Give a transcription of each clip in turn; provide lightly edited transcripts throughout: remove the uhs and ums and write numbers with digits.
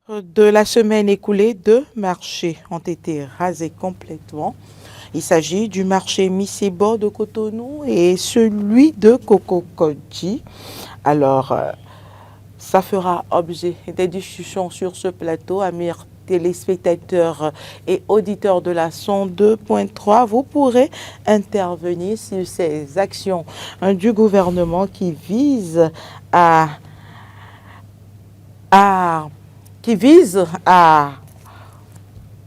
De la semaine écoulée, deux marchés ont été rasés complètement. Il s'agit du marché Missebo de Cotonou et celui de Kokokodji. Alors, ça fera objet des discussions sur ce plateau. Amis téléspectateurs et auditeurs de la 102.3, vous pourrez intervenir sur ces actions du gouvernement qui visent à qui vise à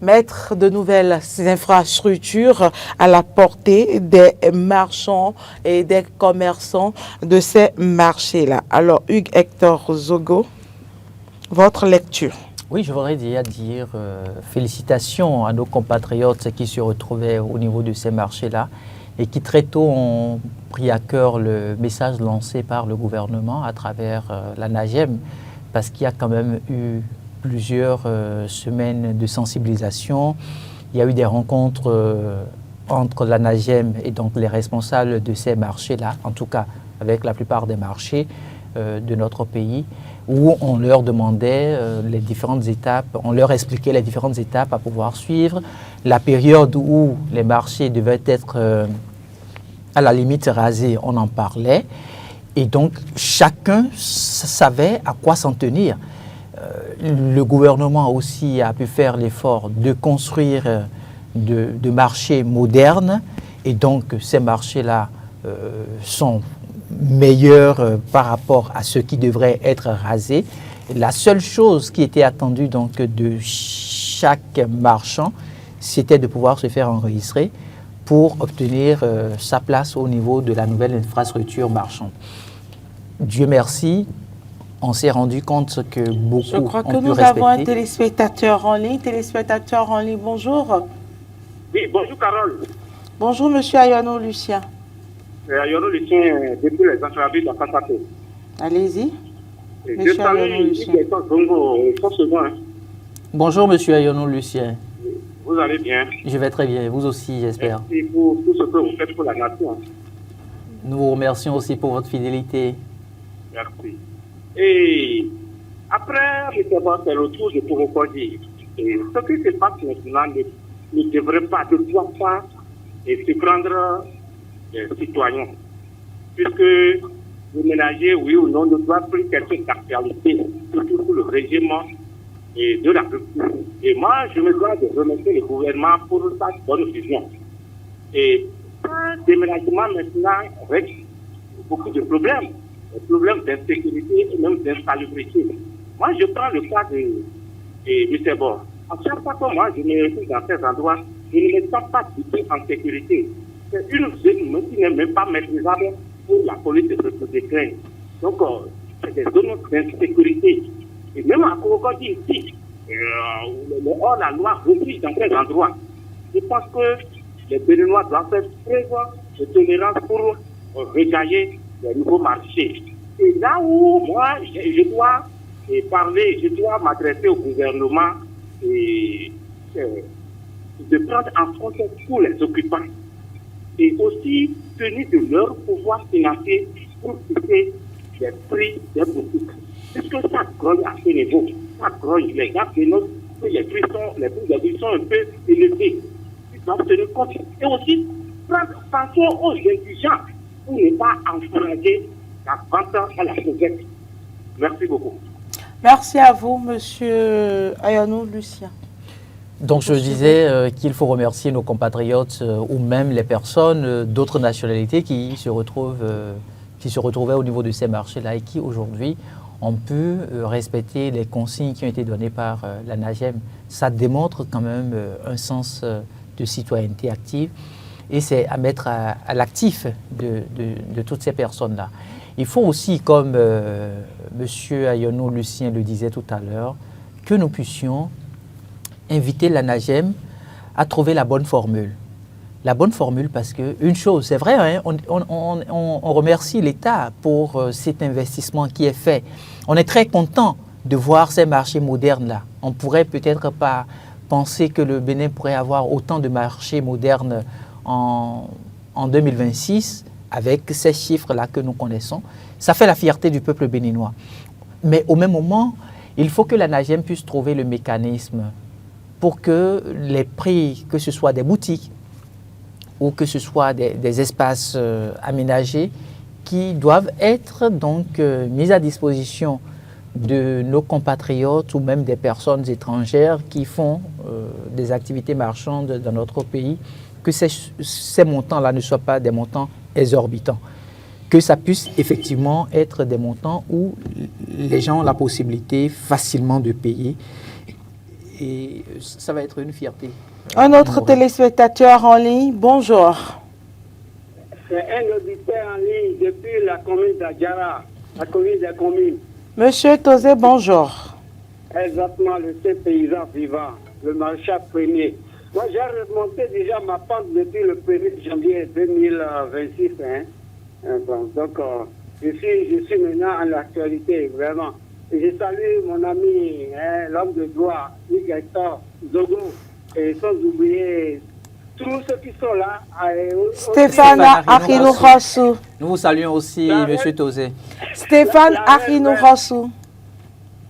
mettre de nouvelles infrastructures à la portée des marchands et des commerçants de ces marchés-là. Alors, Hugues Hector Zogo, votre lecture. Oui, je voudrais dire félicitations à nos compatriotes qui se retrouvaient au niveau de ces marchés-là et qui très tôt ont pris à cœur le message lancé par le gouvernement à travers la NAGEM, parce qu'il y a quand même eu plusieurs semaines de sensibilisation. Il y a eu des rencontres entre la NAGEM et donc les responsables de ces marchés-là, en tout cas avec la plupart des marchés de notre pays, où on leur demandait les différentes étapes, on leur expliquait les différentes étapes à pouvoir suivre, la période où les marchés devaient être à la limite rasés, on en parlait, et donc chacun savait à quoi s'en tenir. Le gouvernement aussi a pu faire l'effort de construire de marchés modernes, et donc ces marchés-là sont meilleurs par rapport à ceux qui devraient être rasés. La seule chose qui était attendue donc de chaque marchand, c'était de pouvoir se faire enregistrer pour obtenir sa place au niveau de la nouvelle infrastructure marchande. Dieu merci, on s'est rendu compte que beaucoup Je crois que ont pu nous respecter. avons un téléspectateur en ligne. Téléspectateur en ligne, bonjour. Oui, bonjour Carole. Bonjour, monsieur Ayano Lucien. Ayano Lucien, depuis les entraves de la Fasato. Allez-y. Je salue Zongo, Bonjour, monsieur Ayano Lucien. Vous allez bien? Je vais très bien, vous aussi, j'espère. Merci pour tout ce que vous faites pour la nation. Nous vous remercions aussi pour votre fidélité. Merci. Et après, je vais faire le tour de Kokokodji. Et ce qui se passe maintenant ne devrait pas, ne doit pas se prendre les citoyens. Puisque le ménager, oui ou non, ne doit plus être d'actualité, surtout pour le régime de la culture. Et moi, je me dois de remercier le gouvernement pour sa bonne vision. Et un déménagement maintenant avec beaucoup de problèmes. Des problèmes d'insécurité et même d'insalubrité. Moi, je prends le cas de M. Bord. À chaque fois que moi, je me retrouve dans ces endroits, je ne me sens pas du tout en sécurité. C'est une zone qui n'est même pas maîtrisable pour la police de crainte. Donc, c'est des zones d'insécurité. Et même à Kokokodji ici, la loi refuse dans ces endroits. Je pense que les Béninois doivent faire preuve de tolérance pour regailler les nouveaux marchés. Et là où moi, je dois parler, je dois m'adresser au gouvernement et de prendre en compte tous les occupants et aussi tenir de leur pouvoir financier pour fixer les prix des boutiques. Puisque ça grogne à ce niveau, ça grogne les gars de nos les prix sont un peu élevés. Ils doivent tenir compte et aussi prendre attention aux indigents pour ne pas encourager la vente à la sauvette. Merci beaucoup. Merci à vous, monsieur Ayano Lucien. Donc je disais qu'il faut remercier nos compatriotes ou même les personnes d'autres nationalités qui se retrouvaient au niveau de ces marchés-là et qui aujourd'hui ont pu respecter les consignes qui ont été données par la NAGEM. Ça démontre quand même un sens de citoyenneté active et c'est à mettre à l'actif de toutes ces personnes-là. Il faut aussi, comme monsieur Ayano Lucien le disait tout à l'heure, que nous puissions inviter la NAGEM à trouver la bonne formule. La bonne formule parce qu'une chose, c'est vrai, hein, on remercie l'État pour cet investissement qui est fait. On est très content de voir ces marchés modernes-là. On ne pourrait peut-être pas penser que le Bénin pourrait avoir autant de marchés modernes en 2026 avec ces chiffres-là que nous connaissons. Ça fait la fierté du peuple béninois. Mais au même moment, Il faut que la NAGEM puisse trouver le mécanisme pour que les prix, que ce soit des boutiques ou que ce soit des espaces aménagés, qui doivent être donc mis à disposition de nos compatriotes ou même des personnes étrangères qui font des activités marchandes dans notre pays, que ces montants-là ne soient pas des montants exorbitants, que ça puisse effectivement être des montants où les gens ont la possibilité facilement de payer. Et ça va être une fierté. Un autre téléspectateur en ligne, bonjour. C'est un auditeur en ligne depuis la commune d'Adjara, la commune des communes. Monsieur Tozé, bonjour. Exactement, le seul paysan vivant, le maréchal premier. Moi, j'ai remonté déjà ma pente depuis le 1er janvier 2026. Donc, je suis maintenant en actualité, vraiment. Et je salue mon ami, l'homme de droit, Miguel Zodo, et sans oublier tous ceux qui sont là. Stéphane Achinou-Rossou. Nous vous saluons aussi, M. Tozé. Stéphane Achinou-Rossou.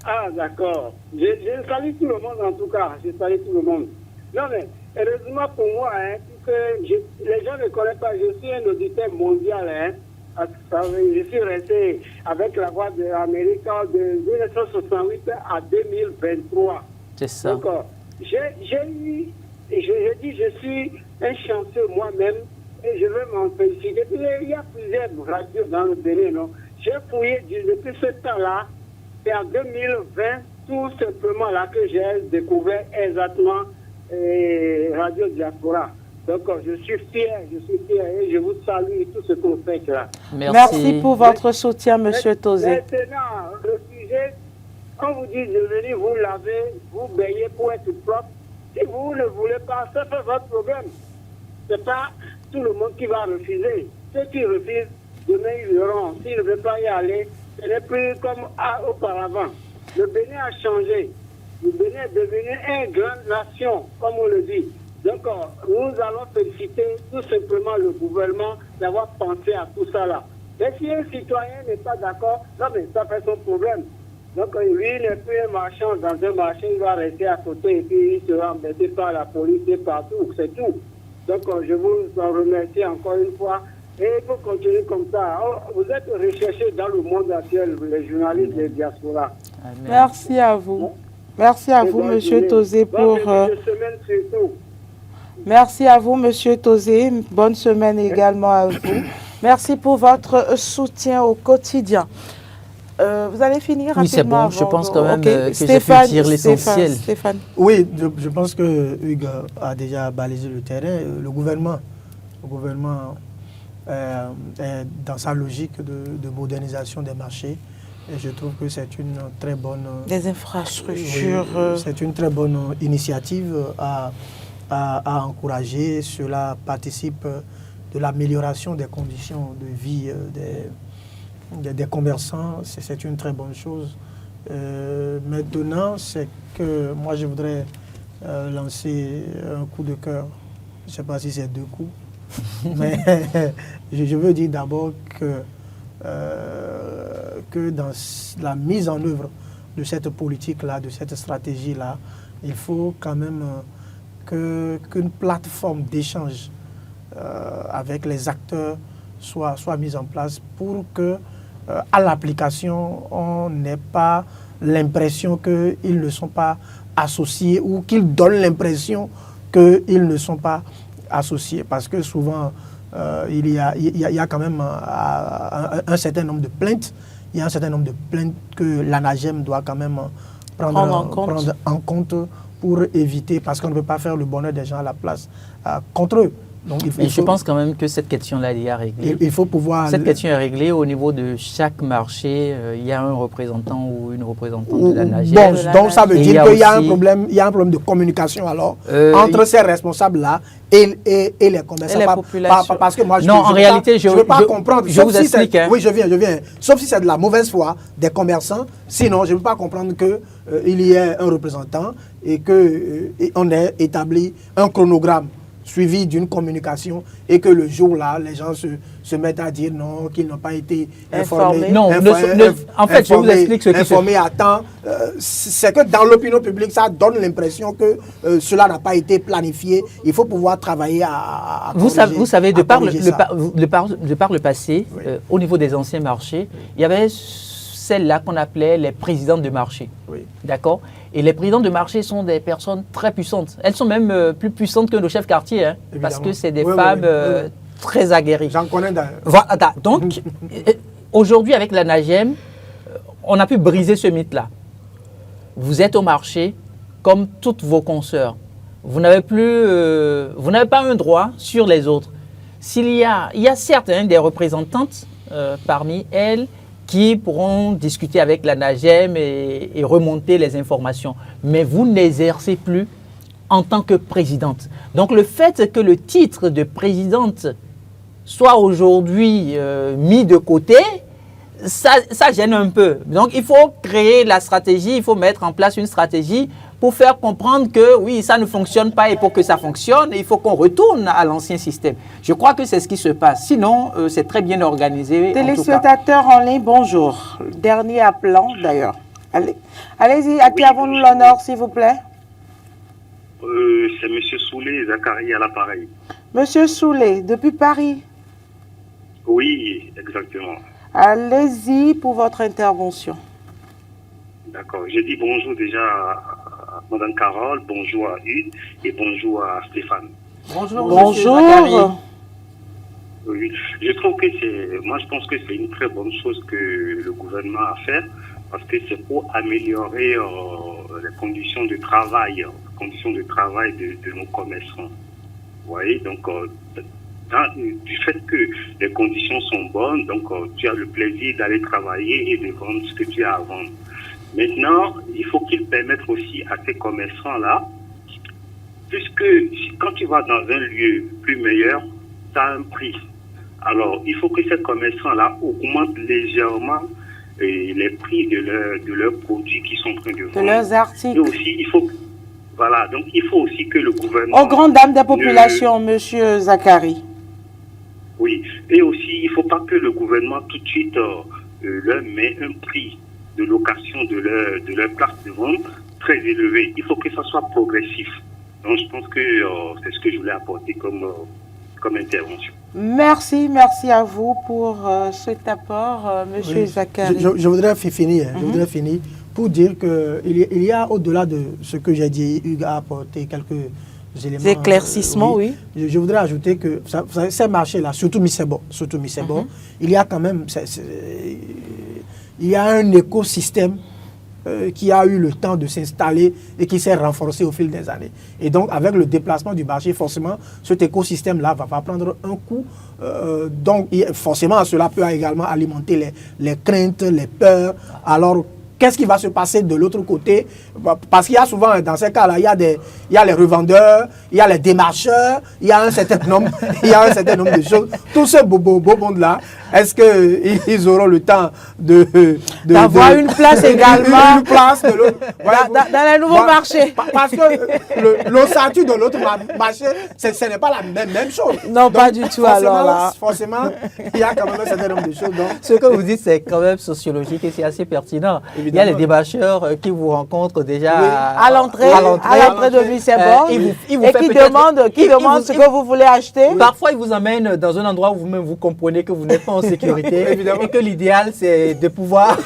Ah, d'accord. Je salue tout le monde en tout cas. Je salue tout le monde. Non, mais heureusement pour moi, que les gens ne connaissent pas, je suis un auditeur mondial. Je suis resté avec la voix de l'Amérique de 1968 à 2023. C'est ça. Donc, je suis un chanceux moi-même et je veux m'en féliciter. Il y a plusieurs radios dans le Bénin, non? J'ai fouillé depuis ce temps-là, c'est en 2020, tout simplement là que j'ai découvert exactement Radio Diaspora. Donc, je suis fier et je vous salue tout ce que vous faites là. Merci pour votre soutien, M. Tozé. Maintenant, le sujet, quand vous dites de venir vous laver, vous baigner pour être propre, si vous ne voulez pas, ça fait votre problème. Ce n'est pas tout le monde qui va refuser. Ceux qui refusent, demain ils verront. S'ils ne veulent pas y aller, ce n'est plus comme auparavant. Le Bénin a changé. Le Bénin est devenu une grande nation, comme on le dit. Donc, nous allons féliciter tout simplement le gouvernement d'avoir pensé à tout ça là. Mais si un citoyen n'est pas d'accord, non mais ça fait son problème. Donc, lui n'est plus un marchand dans un marché, il va rester à côté et puis il sera embêté par la police et partout, c'est tout. Donc, je vous en remercie encore une fois. Et il faut continuer comme ça. Vous êtes recherchés dans le monde actuel, les journalistes de diaspora. Amen. Merci à vous. Merci à vous, M. Tozé, pour... Merci à vous, M. Tozé. Bonne semaine également à vous. Merci pour votre soutien au quotidien. Vous allez finir rapidement. Oui, c'est bon. Je pense quand même que j'ai pu dire l'essentiel. Stéphane. Oui, je pense que Hugues a déjà balayé le terrain. Le gouvernement est dans sa logique de modernisation des marchés. Et je trouve que c'est une très bonne... Des infrastructures. Oui, c'est une très bonne initiative à encourager. Cela participe de l'amélioration des conditions de vie des commerçants. C'est une très bonne chose. Maintenant, c'est que moi, je voudrais lancer un coup de cœur. Je ne sais pas si c'est deux coups. Mais je veux dire d'abord que dans la mise en œuvre de cette politique-là, de cette stratégie-là, il faut quand même qu'une plateforme d'échange avec les acteurs soit mise en place pour que, à l'application, on n'ait pas l'impression qu'ils ne sont pas associés ou qu'ils donnent l'impression qu'ils ne sont pas associés. Parce que souvent, il y a quand même un certain nombre de plaintes. Il y a un certain nombre de plaintes que l'ANAGEM doit quand même prendre en compte pour éviter, parce qu'on ne peut pas faire le bonheur des gens à la place contre eux. Donc, je pense quand même que cette question-là est réglée. Il faut pouvoir... Cette question est réglée au niveau de chaque marché. Il y a un représentant ou une représentante de l'ANAGEM. Bon, donc ça veut dire qu'il y a un problème de communication alors entre ces responsables-là et les commerçants. Et les populations. Parce que moi, je en réalité, je ne veux pas comprendre. Je vous explique. Oui, je viens. Sauf si c'est de la mauvaise foi des commerçants. Sinon, je ne veux pas comprendre qu'il y ait un représentant et qu'on ait établi un chronogramme suivi d'une communication et que le jour-là, les gens se mettent à dire non, qu'ils n'ont pas été informés. Non, en fait, je vous explique ce qui se passe. À temps. C'est que dans l'opinion publique, ça donne l'impression que cela n'a pas été planifié. Il faut pouvoir travailler à vous savez, de par le passé, oui. Au niveau des anciens marchés, il y avait celles-là qu'on appelait les présidents de marché. Oui. D'accord? Et les présidents de marché sont des personnes très puissantes. Elles sont même plus puissantes que nos chefs quartiers, hein, parce que c'est des femmes très aguerries. J'en connais d'ailleurs. Voilà, donc, aujourd'hui, avec la NAGEM, on a pu briser ce mythe-là. Vous êtes au marché comme toutes vos consoeurs. Vous n'avez pas un droit sur les autres. Il y a certes des représentantes parmi elles qui pourront discuter avec la NAGEM et remonter les informations. Mais vous n'exercez plus en tant que présidente. Donc le fait que le titre de présidente soit aujourd'hui mis de côté, ça gêne un peu. Donc il faut créer la stratégie, il faut mettre en place une stratégie pour faire comprendre que oui, ça ne fonctionne pas et pour que ça fonctionne, il faut qu'on retourne à l'ancien système. Je crois que c'est ce qui se passe. Sinon, c'est très bien organisé. Téléspectateurs en ligne, bonjour. Dernier appelant d'ailleurs. Allez-y, à qui avons-nous l'honneur, s'il vous plaît? C'est M. Soulé, Zachary à l'appareil. Monsieur Soulé, depuis Paris. Oui, exactement. Allez-y pour votre intervention. D'accord. Je dis bonjour déjà à Mme Carole, bonjour à Hugues et bonjour à Stéphane. Bonjour. Oui, je trouve que je pense que c'est une très bonne chose que le gouvernement a fait parce que c'est pour améliorer les conditions de travail de nos commerçants. Vous voyez, donc du fait que les conditions sont bonnes, donc tu as le plaisir d'aller travailler et de vendre ce que tu as à vendre. Maintenant, il faut qu'ils permettent aussi à ces commerçants-là, puisque quand tu vas dans un lieu plus meilleur, tu as un prix. Alors, il faut que ces commerçants-là augmentent légèrement les prix de leurs produits qui sont en train de vendre. De leurs articles. Et aussi, il faut aussi que le gouvernement... Aux grandes dames des populations, monsieur Zachary. Oui, et aussi, il ne faut pas que le gouvernement tout de suite leur met un prix de location de leur place de vente très élevé. Il faut que ça soit progressif. Donc, je pense que c'est ce que je voulais apporter comme intervention. Merci à vous pour cet apport, monsieur Zachary. Je voudrais finir, pour dire qu'il y a, au-delà de ce que j'ai dit, Hugues a apporté quelques éléments. Éclaircissements, oui. Je voudrais ajouter que ces marchés-là, surtout Missebo, il y a quand même... Il y a un écosystème qui a eu le temps de s'installer et qui s'est renforcé au fil des années. Et donc, avec le déplacement du marché, forcément, cet écosystème-là va prendre un coup. Donc, forcément, cela peut également alimenter les craintes, les peurs. Alors, qu'est-ce qui va se passer de l'autre côté? Parce qu'il y a souvent, dans ces cas-là, il y a les revendeurs, il y a les démarcheurs, il y a un certain nombre, de choses. Tous ces beaux mondes-là, est-ce qu'ils auront le temps d'avoir une place également une place de l'autre, dans les nouveaux marchés? Parce que l'ossature de l'autre marché, ce n'est pas la même chose. Non, donc, pas du tout alors là. Forcément, il y a quand même un certain nombre de choses. Donc. Ce que vous dites, c'est quand même sociologique et c'est assez pertinent. Évidemment. Il y a les démarcheurs qui vous rencontrent déjà à l'entrée de Missebo et qui demandent ce que vous voulez acheter. Parfois, ils vous amènent dans un endroit où vous-même vous comprenez que vous n'êtes pas en sécurité et que l'idéal, c'est de pouvoir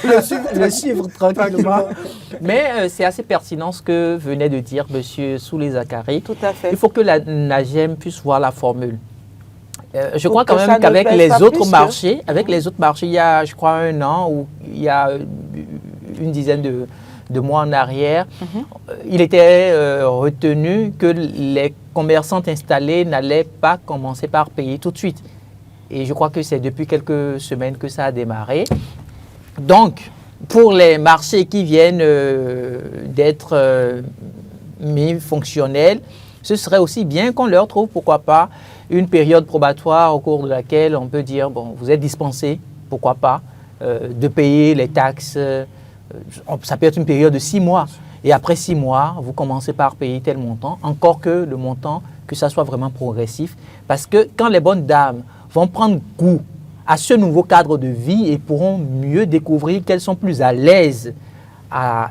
le suivre tranquillement. Mais c'est assez pertinent ce que venait de dire M. Soulé Zachary. Tout à fait. Il faut que la NAGEM puisse voir la formule. Je crois quand même qu'avec les autres marchés, il y a, je crois, 1 an ou il y a une dizaine de mois en arrière, il était retenu que les commerçants installés n'allaient pas commencer par payer tout de suite. Et je crois que c'est depuis quelques semaines que ça a démarré. Donc, pour les marchés qui viennent d'être mis fonctionnels, ce serait aussi bien qu'on leur trouve, pourquoi pas, une période probatoire au cours de laquelle on peut dire, bon, vous êtes dispensé, pourquoi pas, de payer les taxes. Ça peut être une période de 6 mois. Et après 6 mois, vous commencez par payer tel montant, encore que le montant que ça soit vraiment progressif. Parce que quand les bonnes dames vont prendre goût à ce nouveau cadre de vie et pourront mieux découvrir qu'elles sont plus à l'aise à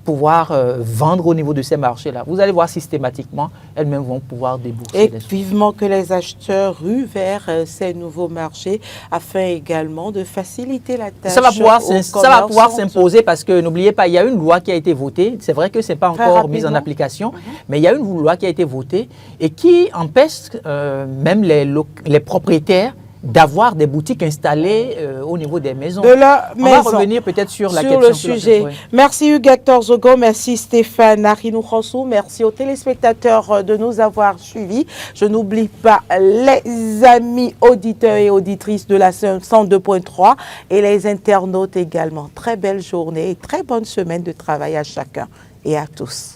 pouvoir vendre au niveau de ces marchés-là. Vous allez voir systématiquement, elles-mêmes vont pouvoir débourser. Et vivement que les acheteurs ruent vers ces nouveaux marchés afin également de faciliter la tâche. Ça va pouvoir s'imposer parce que n'oubliez pas, il y a une loi qui a été votée. C'est vrai que ce n'est pas encore mis en application, mais il y a une loi qui a été votée et qui empêche même les propriétaires d'avoir des boutiques installées au niveau des maisons. De la maison. On va revenir peut-être sur la question. Le sujet. Merci Hugues Hector Zogo, merci Stéphane Arinou Khansou, merci aux téléspectateurs de nous avoir suivis. Je n'oublie pas les amis auditeurs et auditrices de la 102.3 et les internautes également. Très belle journée et très bonne semaine de travail à chacun et à tous.